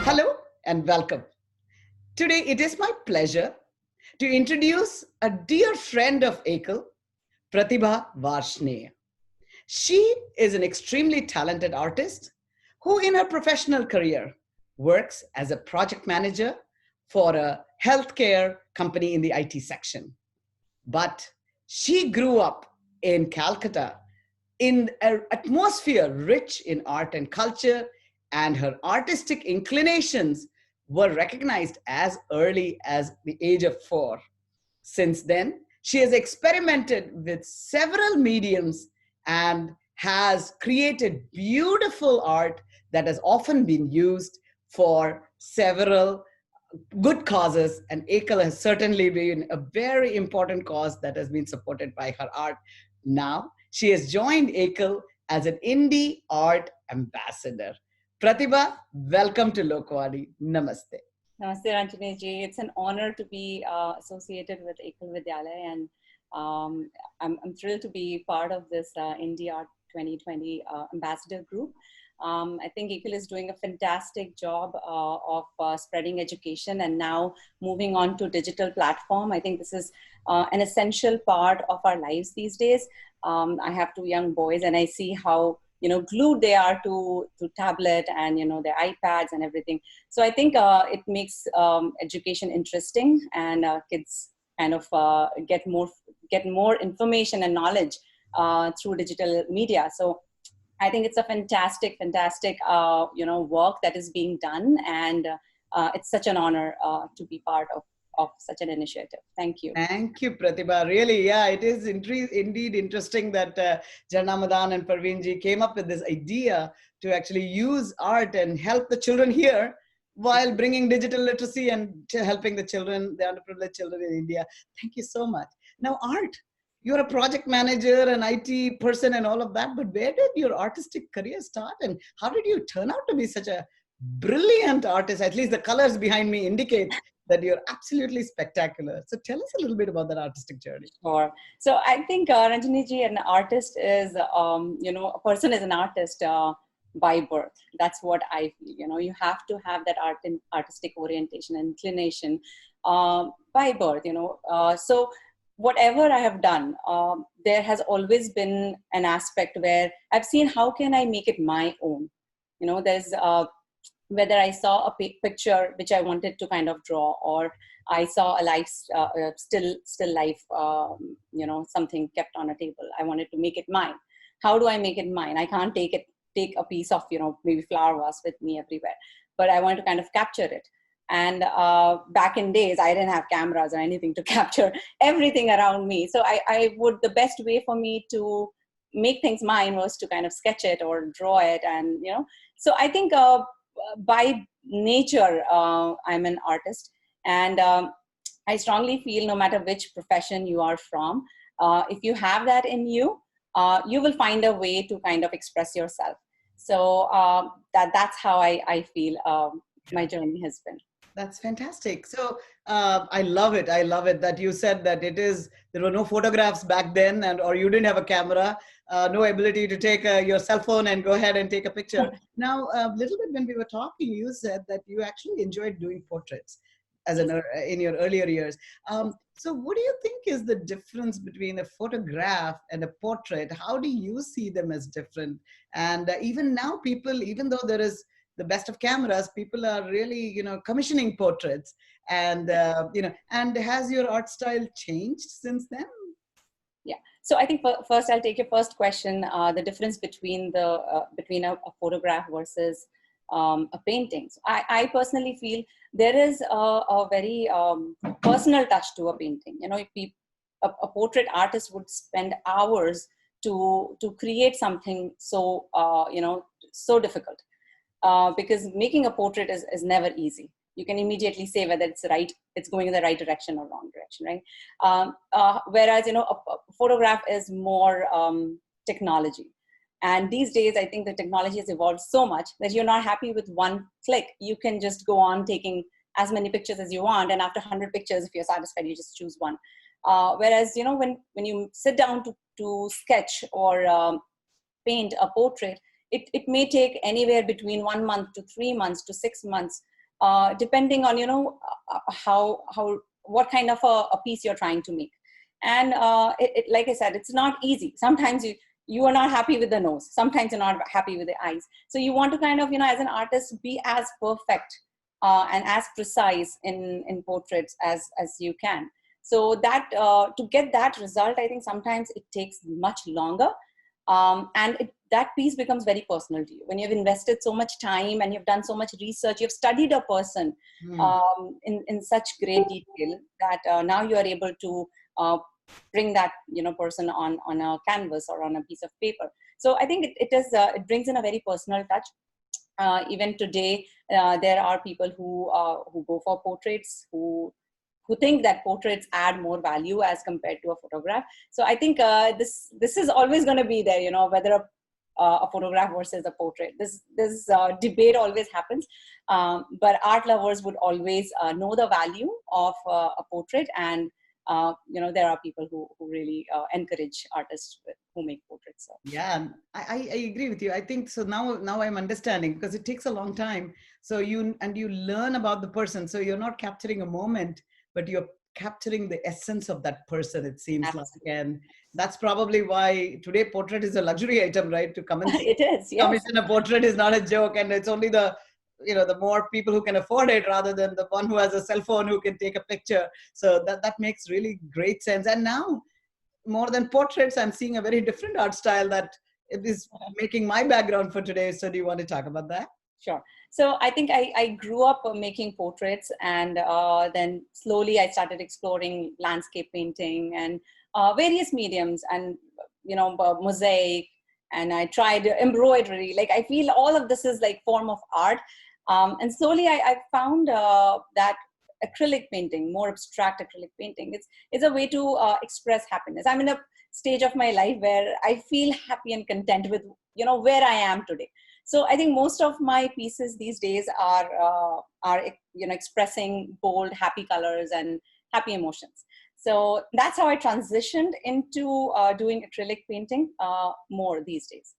Hello and welcome. Today it is my pleasure to introduce a dear friend of Ekal, Pratibha Varshney. She is an extremely talented artist who, in her professional career, works as a project manager for a healthcare company in the IT section. But she grew up in Calcutta in an atmosphere rich in art and culture, and her artistic inclinations were recognized as early as the age of 4. Since then, she has experimented with several mediums and has created beautiful art that has often been used for several good causes. And Ekal has certainly been a very important cause that has been supported by her art. Now, she has joined Ekal as an indie art ambassador. Pratibha, welcome to Lokvani. Namaste. Namaste, Ranjani ji. It's an honor to be associated with Ekal Vidyalaya, and I'm thrilled to be part of this IndiArt 2020 ambassador group. I think Ekal is doing a fantastic job of spreading education and now moving on to digital platform. I think this is an essential part of our lives these days. I have 2 young boys, and I see how glued they are to tablet and their iPads and everything. So I think it makes education interesting, and kids kind of get more information and knowledge through digital media. So I think it's a fantastic work that is being done, and it's such an honor to be part of such an initiative. Thank you. Thank you, Pratibha. Really, yeah, it is indeed interesting that Jarna Madan and Parveenji came up with this idea to actually use art and help the children here while bringing digital literacy and helping the children, the underprivileged children in India. Thank you so much. Now, art, you're a project manager, an IT person and all of that, but where did your artistic career start, and how did you turn out to be such a brilliant artist? At least the colors behind me indicate that you're absolutely spectacular. So tell us a little bit about that artistic journey. Sure. So I think Ranjani ji, an artist is, a person is an artist by birth. That's what I feel. You have to have that artistic orientation and inclination by birth. So whatever I have done, there has always been an aspect where I've seen how can I make it my own. There's whether I saw a picture which I wanted to kind of draw, or I saw a life, still life, something kept on a table. I wanted to make it mine. How do I make it mine? I can't take a piece of, maybe flower vase with me everywhere, but I want to kind of capture it. And back in days, I didn't have cameras or anything to capture everything around me. So the best way for me to make things mine was to kind of sketch it or draw it. And, so I think by nature, I'm an artist, and I strongly feel no matter which profession you are from, if you have that in you, you will find a way to kind of express yourself. So that's how I feel my journey has been. That's fantastic. So I love it. I love it that you said that there were no photographs back then, or you didn't have a camera, no ability to take your cell phone and go ahead and take a picture. Now, a little bit when we were talking, you said that you actually enjoyed doing portraits in your earlier years. So what do you think is the difference between a photograph and a portrait? How do you see them as different? And even now, people, even though there is the best of cameras, people are really, commissioning portraits. And, and has your art style changed since then? Yeah. So I think first I'll take your first question, the difference between a photograph versus a painting. So I personally feel there is a very personal touch to a painting. If a portrait artist would spend hours to create something so, so difficult. Because making a portrait is never easy. You can immediately say whether it's going in the right direction or wrong direction, right? Whereas, a photograph is more technology. And these days, I think the technology has evolved so much that you're not happy with one click. You can just go on taking as many pictures as you want. And after 100 pictures, if you're satisfied, you just choose one. Whereas, when you sit down to sketch or paint a portrait, it may take anywhere between 1 month to 3 months to 6 months depending on, how what kind of a piece you're trying to make. And like I said, it's not easy. Sometimes you are not happy with the nose, sometimes you're not happy with the eyes. So you want to kind of, as an artist, be as perfect and as precise in portraits as you can. So that to get that result, I think sometimes it takes much longer. And that piece becomes very personal to you when you've invested so much time and you've done so much research, you've studied a person in such great detail, that now you are able to bring that person on a canvas or on a piece of paper. So I think it brings in a very personal touch. Even today, there are people who go for portraits, who think that portraits add more value as compared to a photograph. So I think this is always going to be there, whether a photograph versus a portrait. This debate always happens, but art lovers would always know the value of a portrait. And there are people who really encourage artists who make portraits. So. Yeah, I agree with you. I think so. Now I'm understanding, because it takes a long time. So you learn about the person. So you're not capturing a moment, but you're capturing the essence of that person, it seems. Absolutely. Like. And that's probably why today portrait is a luxury item, right? To come and It is, yes. commission a portrait is not a joke, and it's only the more people who can afford it, rather than the one who has a cell phone who can take a picture. So that makes really great sense. And now, more than portraits, I'm seeing a very different art style that is making my background for today. So do you want to talk about that? Sure. So I think I grew up making portraits, and then slowly I started exploring landscape painting and various mediums, and mosaic, and I tried embroidery. Like, I feel all of this is like form of art, and slowly I found that acrylic painting, more abstract acrylic painting, it's a way to express happiness. I'm in a stage of my life where I feel happy and content with where I am today. So I think most of my pieces these days are expressing bold, happy colors and happy emotions. So that's how I transitioned into doing acrylic painting more these days.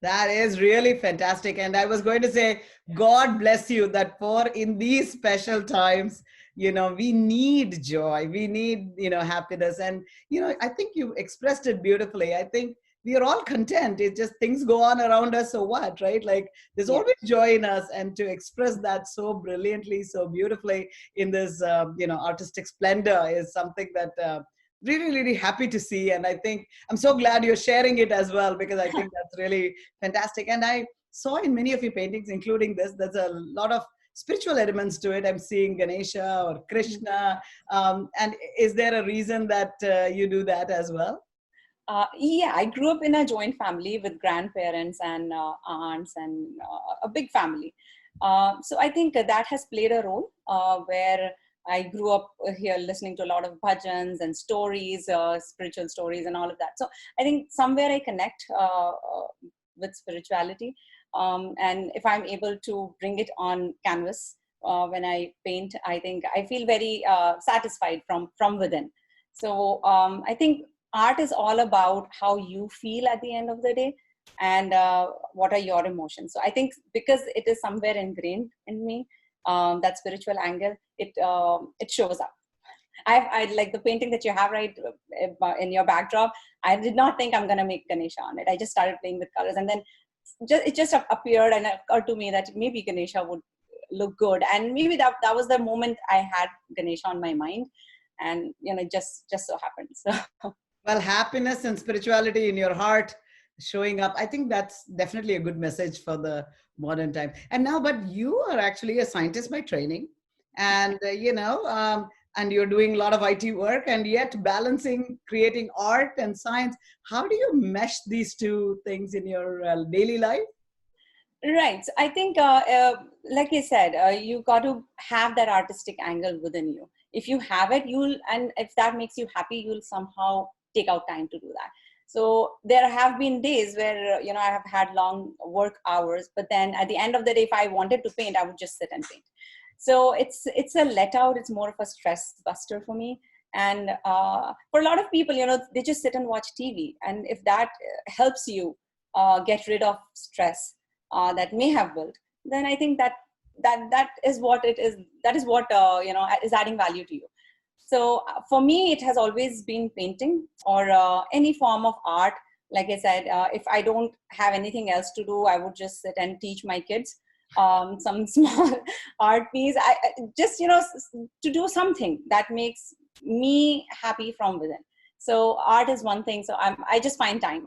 That is really fantastic. And I was going to say, God bless you that for in these special times, we need joy, we need, happiness. And, I think you expressed it beautifully. I think we are all content. It's just things go on around us. So what, right? Like, there's Yeah. always joy in us. And to express that so brilliantly, so beautifully in this, artistic splendor is something that, really, really happy to see. And I think I'm so glad you're sharing it as well, because I think that's really fantastic. And I saw in many of your paintings, including this, there's a lot of spiritual elements to it. I'm seeing Ganesha or Krishna. And is there a reason that you do that as well? Yeah, I grew up in a joint family with grandparents and aunts and a big family. So I think that has played a role where I grew up here listening to a lot of bhajans and stories, spiritual stories and all of that. So I think somewhere I connect with spirituality. And if I'm able to bring it on canvas when I paint, I think I feel very satisfied from within. So I think art is all about how you feel at the end of the day, and what are your emotions. So I think because it is somewhere ingrained in me, that spiritual angle, it shows up. I like the painting that you have right in your backdrop. I did not think I'm going to make Ganesha on it. I just started playing with colors, and then it just appeared and it occurred to me that maybe Ganesha would look good, and maybe that was the moment I had Ganesha on my mind, and just so happened. So. Well, happiness and spirituality in your heart showing up. I think that's definitely a good message for the modern time. And now, but you are actually a scientist by training, and and you're doing a lot of IT work, and yet balancing creating art and science. How do you mesh these two things in your daily life? Right. So I think, like I said, you got to have that artistic angle within you. If you have it, and if that makes you happy, you'll somehow take out time to do that. So there have been days where, I have had long work hours, but then at the end of the day, if I wanted to paint, I would just sit and paint. So it's a let out. It's more of a stress buster for me. And for a lot of people, they just sit and watch TV. And if that helps you get rid of stress that may have built, then I think that is what it is. That is what is adding value to you. So for me, it has always been painting or any form of art. Like I said, if I don't have anything else to do, I would just sit and teach my kids some small art piece. Just, to do something that makes me happy from within. So art is one thing. So I just find time.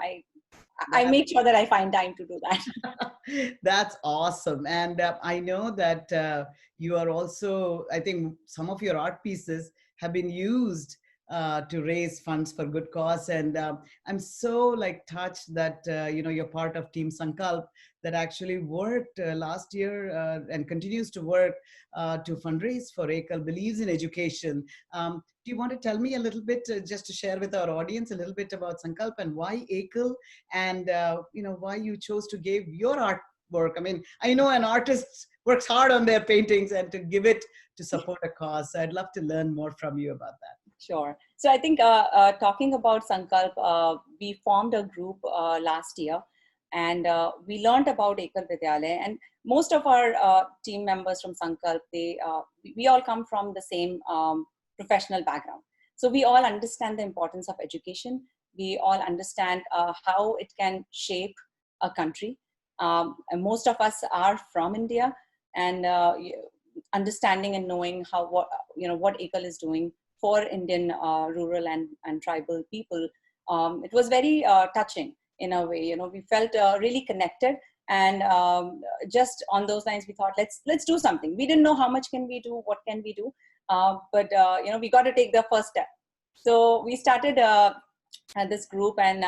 I make sure that I find time to do that. That's awesome. And I know that you are also, I think some of your art pieces have been used to raise funds for good cause. And I'm so like touched that, you're part of Team Sankalp that actually worked last year and continues to work to fundraise for Ekal, believes in education. Do you want to tell me a little bit, just to share with our audience a little bit about Sankalp and why Ekal, and why you chose to give your artwork? I mean, I know an artist works hard on their paintings and to give it to support a cause. So I'd love to learn more from you about that. Sure. So I think talking about Sankalp, we formed a group last year, and we learned about Ekal Vidyalaya. And most of our team members from Sankalp, we all come from the same professional background. So we all understand the importance of education. We all understand how it can shape a country. And most of us are from India, and understanding and knowing what Ekal is doing for Indian rural and tribal people, it was very touching in a way. We felt really connected, and just on those lines, we thought, let's do something. We didn't know how much can we do, what can we do, but we got to take the first step. So we started this group, and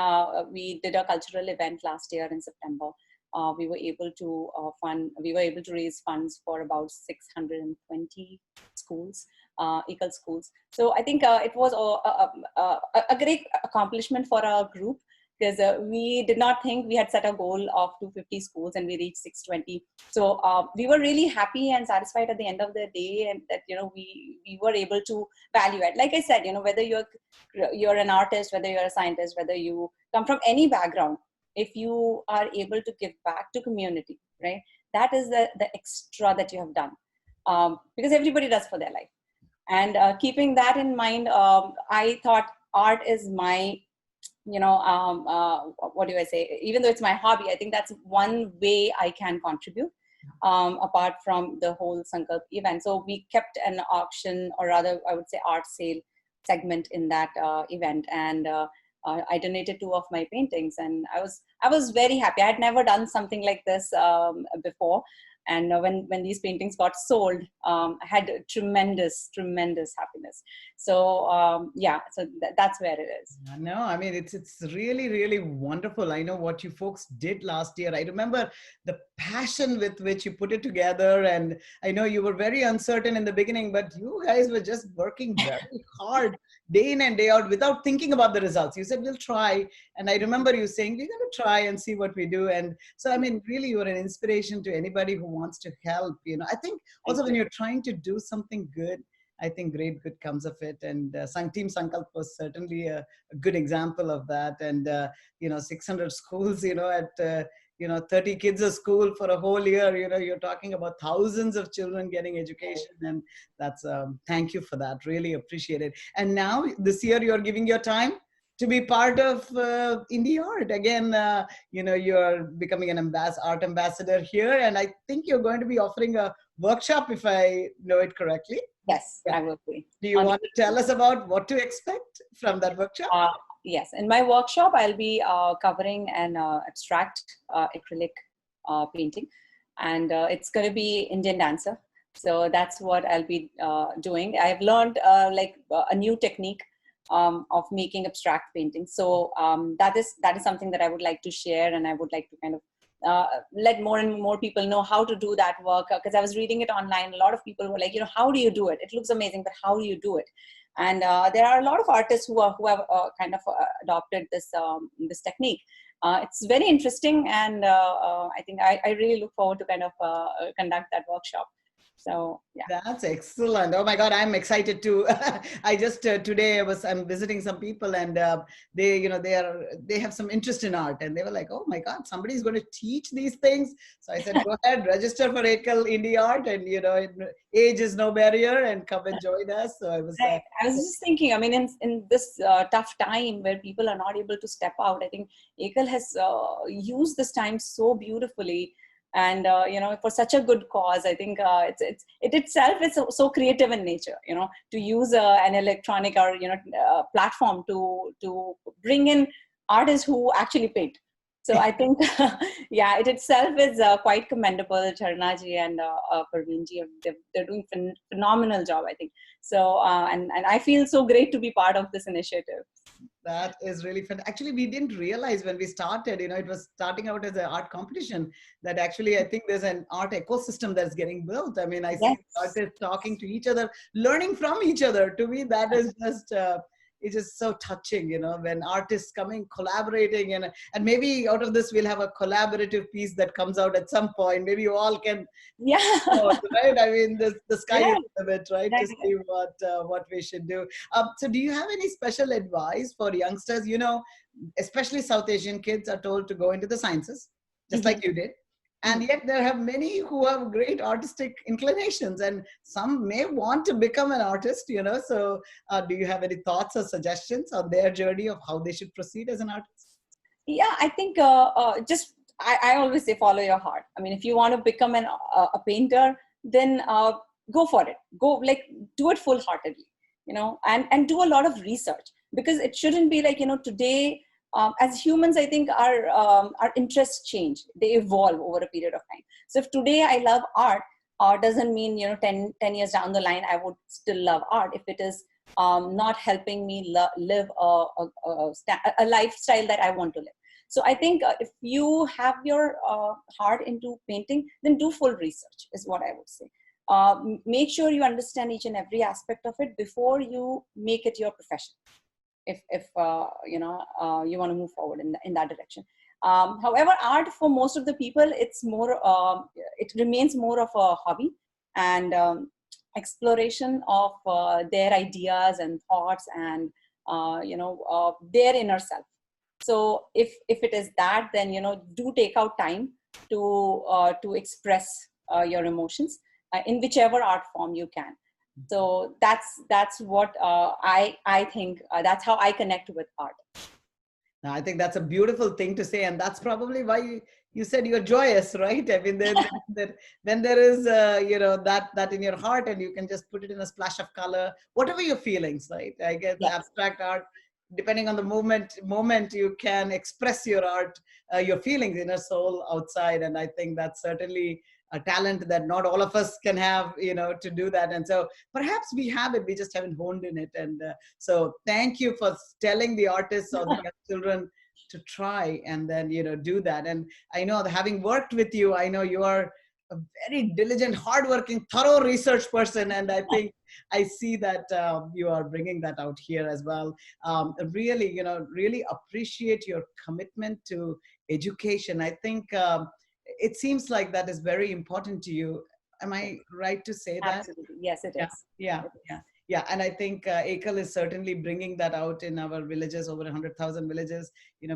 we did a cultural event last year in September. We were able to raise funds for about 620 schools, Ekal schools. So I think it was a great accomplishment for our group, because we did not think we had set a goal of 250 schools and we reached 620. So we were really happy and satisfied at the end of the day, and that we were able to value it. Like I said, whether you're an artist, whether you're a scientist, whether you come from any background, if you are able to give back to community, right, that is the extra that you have done, because everybody does for their life. And keeping that in mind, I thought art is my, what do I say? Even though it's my hobby, I think that's one way I can contribute, apart from the whole Sankalp event. So we kept an auction, or rather, I would say art sale segment in that event, and I donated 2 of my paintings, and I was very happy. I had never done something like this before, and when these paintings got sold, I had tremendous happiness. So so that's where it is. No, I mean, it's really, really wonderful. I know what you folks did last year. I remember the passion with which you put it together, and I know you were very uncertain in the beginning, but you guys were just working very hard day in and day out without thinking about the results. You said, we'll try. And I remember you saying, we're going to try and see what we do. And so, I mean, really, you're an inspiration to anybody who wants to help. I think also when you're trying to do something good, I think great good comes of it. And Team Sankalp was certainly a good example of that. And, 600 schools, at 30 kids a school for a whole year, you're talking about thousands of children getting education. And that's, thank you for that. Really appreciate it. And now this year you're giving your time to be part of IndiArt. Again, you're becoming an art ambassador here. And I think you're going to be offering a workshop, if I know it correctly. Yes, I will be. Do you want to tell us about what to expect from that workshop? Yes, in my workshop, I'll be covering an abstract acrylic painting, and it's going to be Indian dancer. So that's what I'll be doing. I've learned a new technique of making abstract paintings. So that is something that I would like to share, and I would like to kind of let more and more people know how to do that work, because I was reading it online. A lot of people were like, how do you do it? It looks amazing, but how do you do it? And there are a lot of artists who have kind of adopted this technique. It's very interesting, and I think I really look forward to kind of conduct that workshop. So yeah. That's excellent. Oh my God, I'm excited too. I just today I'm visiting some people, and they have some interest in art, and they were like, oh my God, somebody's going to teach these things. So I said, go ahead, register for Ekal IndiArt, and age is no barrier, and come and join us. So I was Right. I was just thinking, I mean, in this tough time where people are not able to step out, I think Ekal has used this time so beautifully, and for such a good cause. I think it itself is so creative in nature. To use an electronic or platform to bring in artists who actually paint. So I think, yeah, it itself is quite commendable. Charnaji and Parveenji, they're doing phenomenal job, I think. So, and I feel so great to be part of this initiative. That is really fun. Actually, we didn't realize when we started, it was starting out as an art competition, that actually I think there's an art ecosystem that's getting built. I mean, I see Yes. artists talking to each other, learning from each other. To me, that is just, it's just so touching, when artists coming, collaborating, and maybe out of this, we'll have a collaborative piece that comes out at some point. Maybe you all can, Yeah. right? I mean, the sky is Yeah. the limit, right? To Right. see what we should do. So do you have any special advice for youngsters? Especially South Asian kids are told to go into the sciences, just like Mhm. you did. And Mhm. yet there have many who have great artistic inclinations, and some may want to become an artist, So do you have any thoughts or suggestions on their journey of how they should proceed as an artist? Yeah, I think just I always say follow your heart. I mean, if you want to become a painter, then go for it. Go, like, do it full heartedly, and do a lot of research, because it shouldn't be like, today, as humans, I think our interests change. They evolve over a period of time. So if today I love art, doesn't mean 10 years down the line I would still love art if it is not helping me live a lifestyle that I want to live. So I think if you have your heart into painting, then do full research is what I would say. Make sure you understand each and every aspect of it before you make it your profession, if you want to move forward in that direction. However, art for most of the people, it's more it remains more of a hobby, and exploration of their ideas and thoughts, and their inner self. So if it is that, then do take out time to express your emotions in whichever art form you can. So that's what I think, that's how I connect with art. Now, I think that's a beautiful thing to say, and that's probably why you said you're joyous, right? I mean, when there is, that in your heart, and you can just put it in a splash of color, whatever your feelings, right? I guess the Yes, abstract art, depending on the moment you can express your art, your feelings, inner soul outside, and I think that's certainly a talent that not all of us can have, to do that. And so perhaps we have it, we just haven't honed in it. And so thank you for telling the artists or the young children to try and then, do that. And I know that having worked with you, I know you are a very diligent, hardworking, thorough research person. And I think I see that you are bringing that out here as well. Really, really appreciate your commitment to education. I think it seems like that is very important to you. Am I right to say that? absolutely. Yes, it Yeah, is. yeah, It yeah, is. yeah. And I think Ekal is certainly bringing that out in our villages, over 100,000 villages,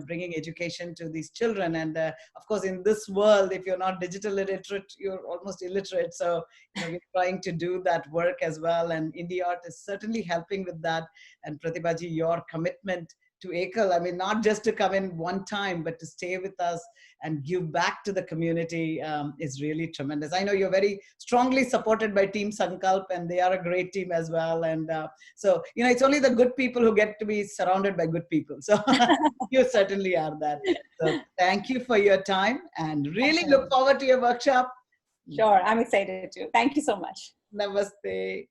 bringing education to these children. And of course, in this world, if you're not digital literate, you're almost illiterate. So, we're trying to do that work as well. And IndiArt is certainly helping with that. And Pratibhaji, your commitment to Ekal, I mean, not just to come in one time, but to stay with us and give back to the community is really tremendous. I know you're very strongly supported by Team Sinkalp, and they are a great team as well. And so, it's only the good people who get to be surrounded by good people. So you certainly are that. So thank you for your time, and Thank really look you. forward to your workshop. Sure, I'm excited too. Thank you so much. Namaste.